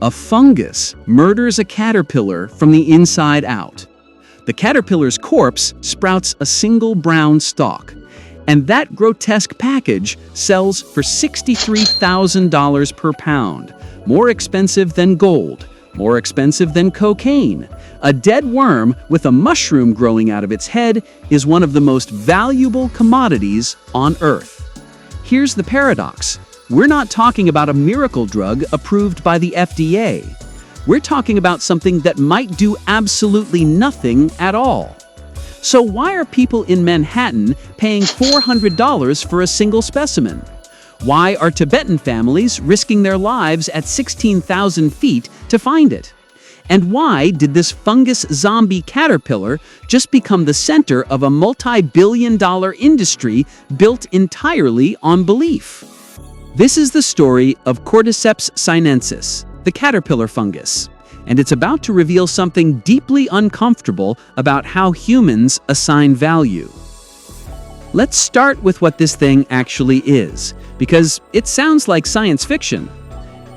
A fungus murders a caterpillar from the inside out. The caterpillar's corpse sprouts a single brown stalk, and that grotesque package sells for $63,000 per pound, more expensive than gold, more expensive than cocaine. A dead worm with a mushroom growing out of its head is one of the most valuable commodities on Earth. Here's the paradox. We're not talking about a miracle drug approved by the FDA. We're talking about something that might do absolutely nothing at all. So why are people in Manhattan paying $400 for a single specimen? Why are Tibetan families risking their lives at 16,000 feet to find it? And why did this fungus-zombie caterpillar just become the center of a multi-billion-dollar industry built entirely on belief? This is the story of Cordyceps sinensis, the caterpillar fungus, and it's about to reveal something deeply uncomfortable about how humans assign value. Let's start with what this thing actually is, because it sounds like science fiction.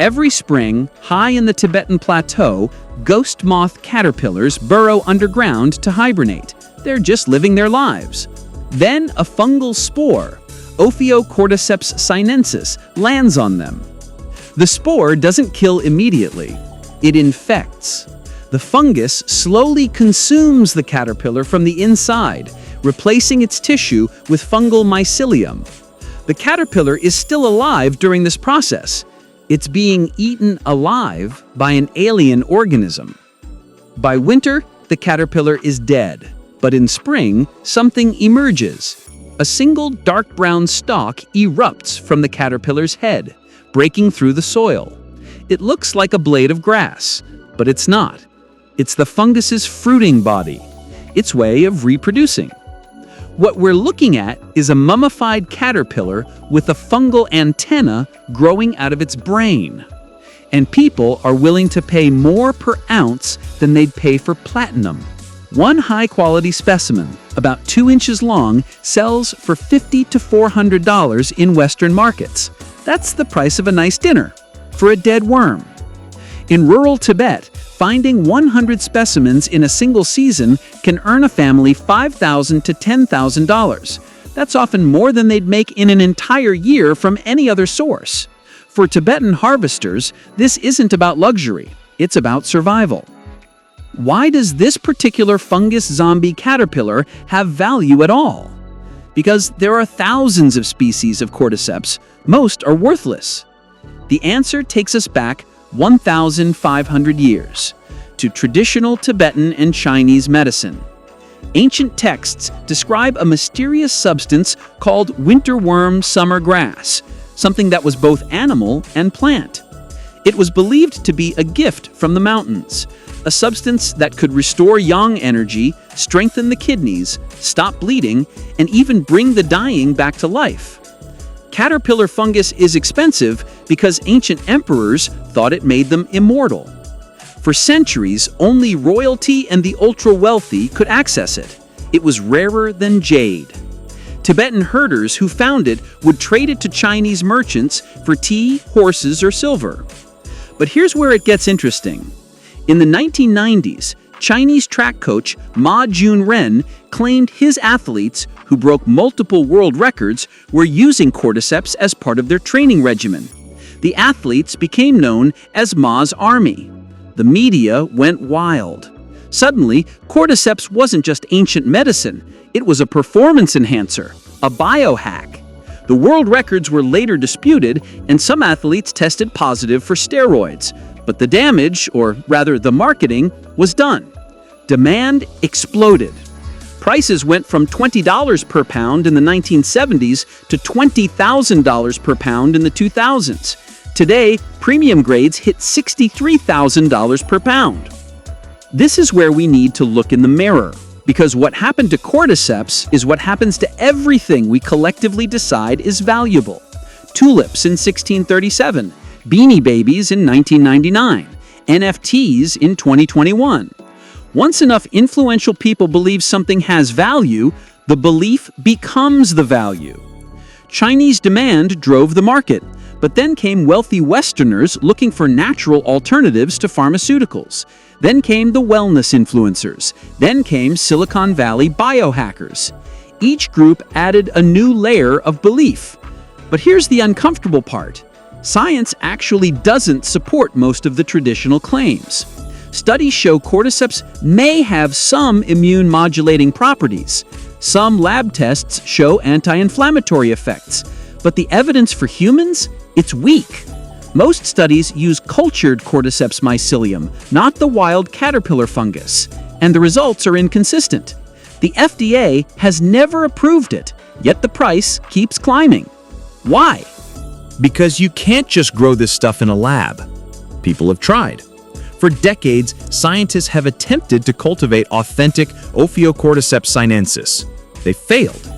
Every spring, high in the Tibetan plateau, ghost moth caterpillars burrow underground to hibernate. They're just living their lives. Then a fungal spore, Cordyceps sinensis, lands on them. The spore doesn't kill immediately. It infects. The fungus slowly consumes the caterpillar from the inside, replacing its tissue with fungal mycelium. The caterpillar is still alive during this process. It's being eaten alive by an alien organism. By winter, the caterpillar is dead, but in spring, something emerges. A single dark brown stalk erupts from the caterpillar's head, breaking through the soil. It looks like a blade of grass, but it's not. It's the fungus's fruiting body, its way of reproducing. What we're looking at is a mummified caterpillar with a fungal antenna growing out of its brain. And people are willing to pay more per ounce than they'd pay for platinum. One high-quality specimen, about 2 inches long, sells for $50 to $400 in Western markets. That's the price of a nice dinner for a dead worm. In rural Tibet, finding 100 specimens in a single season can earn a family $5,000 to $10,000. That's often more than they'd make in an entire year from any other source. For Tibetan harvesters, this isn't about luxury, it's about survival. Why does this particular fungus-zombie caterpillar have value at all? Because there are thousands of species of cordyceps. Most are worthless. The answer takes us back 1,500 years to traditional Tibetan and Chinese medicine. Ancient texts describe a mysterious substance called winterworm summer grass, something that was both animal and plant. It was believed to be a gift from the mountains, a substance that could restore yang energy, strengthen the kidneys, stop bleeding, and even bring the dying back to life. Caterpillar fungus is expensive because ancient emperors thought it made them immortal. For centuries, only royalty and the ultra-wealthy could access it. It was rarer than jade. Tibetan herders who found it would trade it to Chinese merchants for tea, horses, or silver. But here's where it gets interesting. In the 1990s, Chinese track coach Ma Junren claimed his athletes, who broke multiple world records, were using cordyceps as part of their training regimen. The athletes became known as Ma's Army. The media went wild. Suddenly, cordyceps wasn't just ancient medicine, it was a performance enhancer, a biohack. The world records were later disputed, and some athletes tested positive for steroids. But the damage, or rather the marketing, was done. Demand exploded. Prices went from $20 per pound in the 1970s to $20,000 per pound in the 2000s. Today, premium grades hit $63,000 per pound. This is where we need to look in the mirror, because what happened to cordyceps is what happens to everything we collectively decide is valuable. Tulips in 1637, Beanie Babies in 1999, NFTs in 2021. Once enough influential people believe something has value, the belief becomes the value. Chinese demand drove the market, But then came wealthy Westerners looking for natural alternatives to pharmaceuticals. Then came the wellness influencers. Then came Silicon Valley biohackers. Each group added a new layer of belief. But here's the uncomfortable part. Science actually doesn't support most of the traditional claims. Studies show cordyceps may have some immune-modulating properties. Some lab tests show anti-inflammatory effects. But the evidence for humans? It's weak. Most studies use cultured Cordyceps mycelium, not the wild caterpillar fungus, and the results are inconsistent. The FDA has never approved it, yet the price keeps climbing. Why? Because you can't just grow this stuff in a lab. People have tried. For decades, scientists have attempted to cultivate authentic Ophiocordyceps sinensis. They failed.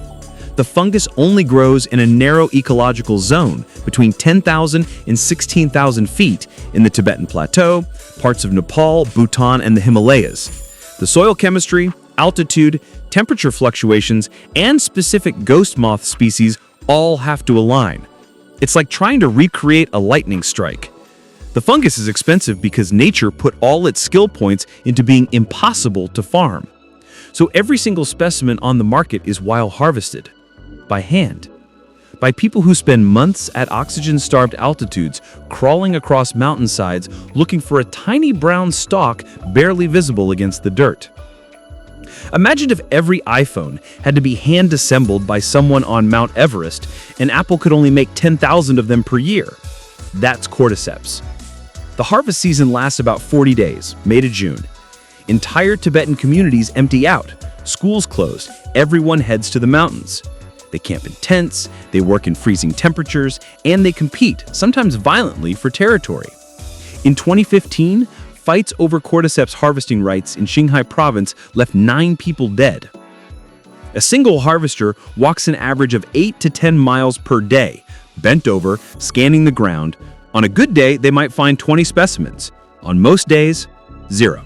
The fungus only grows in a narrow ecological zone between 10,000 and 16,000 feet in the Tibetan Plateau, parts of Nepal, Bhutan, and the Himalayas. The soil chemistry, altitude, temperature fluctuations, and specific ghost moth species all have to align. It's like trying to recreate a lightning strike. The fungus is expensive because nature put all its skill points into being impossible to farm. So every single specimen on the market is wild harvested. By hand. By people who spend months at oxygen-starved altitudes, crawling across mountainsides, looking for a tiny brown stalk barely visible against the dirt. Imagine if every iPhone had to be hand-assembled by someone on Mount Everest, and Apple could only make 10,000 of them per year. That's cordyceps. The harvest season lasts about 40 days, May to June. Entire Tibetan communities empty out, schools closed, everyone heads to the mountains. They camp in tents, they work in freezing temperatures, and they compete, sometimes violently, for territory. In 2015, fights over cordyceps harvesting rights in Qinghai province left 9 people dead. A single harvester walks an average of 8 to 10 miles per day, bent over, scanning the ground. On a good day, they might find 20 specimens. On most days, 0.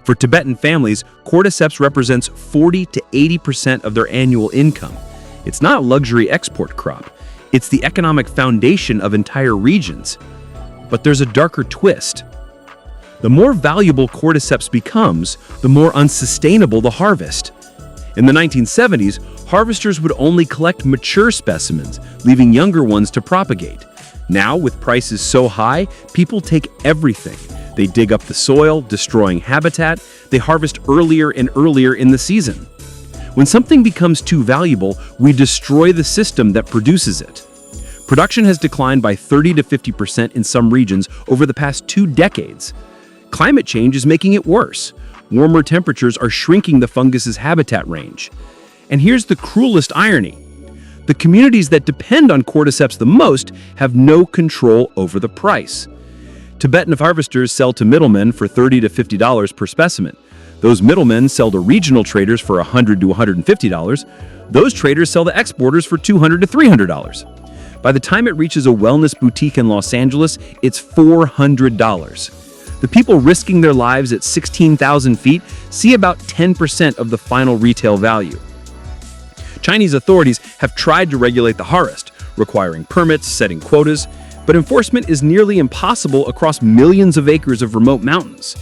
For Tibetan families, cordyceps represents 40 to 80% of their annual income. It's not a luxury export crop. It's the economic foundation of entire regions. But there's a darker twist. The more valuable cordyceps becomes, the more unsustainable the harvest. In the 1970s, harvesters would only collect mature specimens, leaving younger ones to propagate. Now, with prices so high, people take everything. They dig up the soil, destroying habitat. They harvest earlier and earlier in the season. When something becomes too valuable, we destroy the system that produces it. Production has declined by 30 to 50% in some regions over the past 2 decades. Climate change is making it worse. Warmer temperatures are shrinking the fungus's habitat range. And here's the cruelest irony. The communities that depend on cordyceps the most have no control over the price. Tibetan harvesters sell to middlemen for $30 to $50 per specimen. Those middlemen sell to regional traders for $100 to $150. Those traders sell to exporters for $200 to $300. By the time it reaches a wellness boutique in Los Angeles, it's $400. The people risking their lives at 16,000 feet see about 10% of the final retail value. Chinese authorities have tried to regulate the harvest, requiring permits, setting quotas, but enforcement is nearly impossible across millions of acres of remote mountains.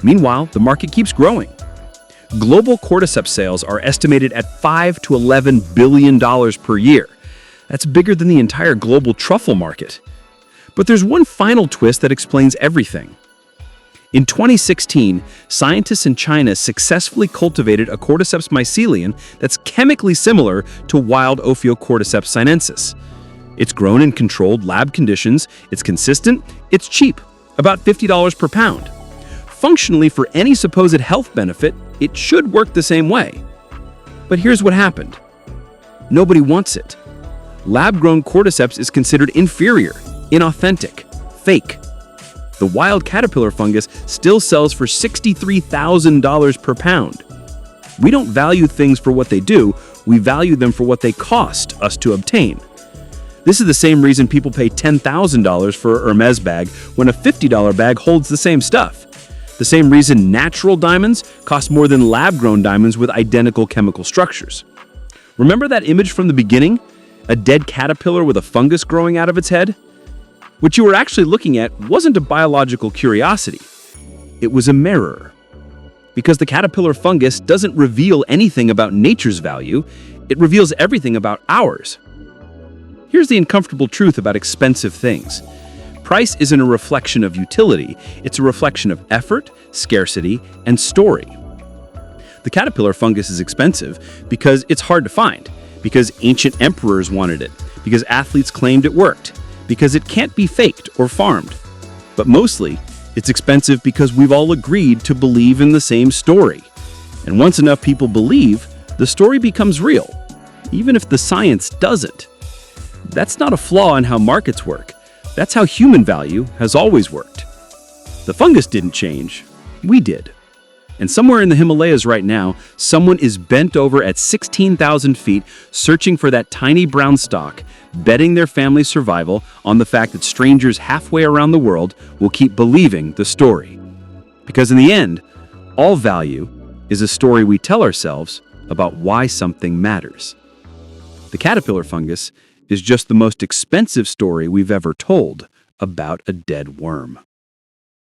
Meanwhile, the market keeps growing. Global cordyceps sales are estimated at $5 to $11 billion per year. That's bigger than the entire global truffle market. But there's one final twist that explains everything. In 2016, scientists in China successfully cultivated a Cordyceps mycelium that's chemically similar to wild Ophiocordyceps sinensis. It's grown in controlled lab conditions, it's consistent, it's cheap, about $50 per pound. Functionally, for any supposed health benefit, it should work the same way. But here's what happened. Nobody wants it. Lab-grown cordyceps is considered inferior, inauthentic, fake. The wild caterpillar fungus still sells for $63,000 per pound. We don't value things for what they do, we value them for what they cost us to obtain. This is the same reason people pay $10,000 for a Hermes bag when a $50 bag holds the same stuff. The same reason natural diamonds cost more than lab-grown diamonds with identical chemical structures. Remember that image from the beginning? A dead caterpillar with a fungus growing out of its head? What you were actually looking at wasn't a biological curiosity. It was a mirror. Because the caterpillar fungus doesn't reveal anything about nature's value, it reveals everything about ours. Here's the uncomfortable truth about expensive things. Price isn't a reflection of utility, it's a reflection of effort, scarcity, and story. The caterpillar fungus is expensive because it's hard to find, because ancient emperors wanted it, because athletes claimed it worked, because it can't be faked or farmed. But mostly, it's expensive because we've all agreed to believe in the same story. And once enough people believe, the story becomes real, even if the science doesn't. That's not a flaw in how markets work. That's how human value has always worked. The fungus didn't change. We did. And somewhere in the Himalayas right now, someone is bent over at 16,000 feet searching for that tiny brown stalk, betting their family's survival on the fact that strangers halfway around the world will keep believing the story. Because in the end, all value is a story we tell ourselves about why something matters. The caterpillar fungus is just the most expensive story we've ever told about a dead worm.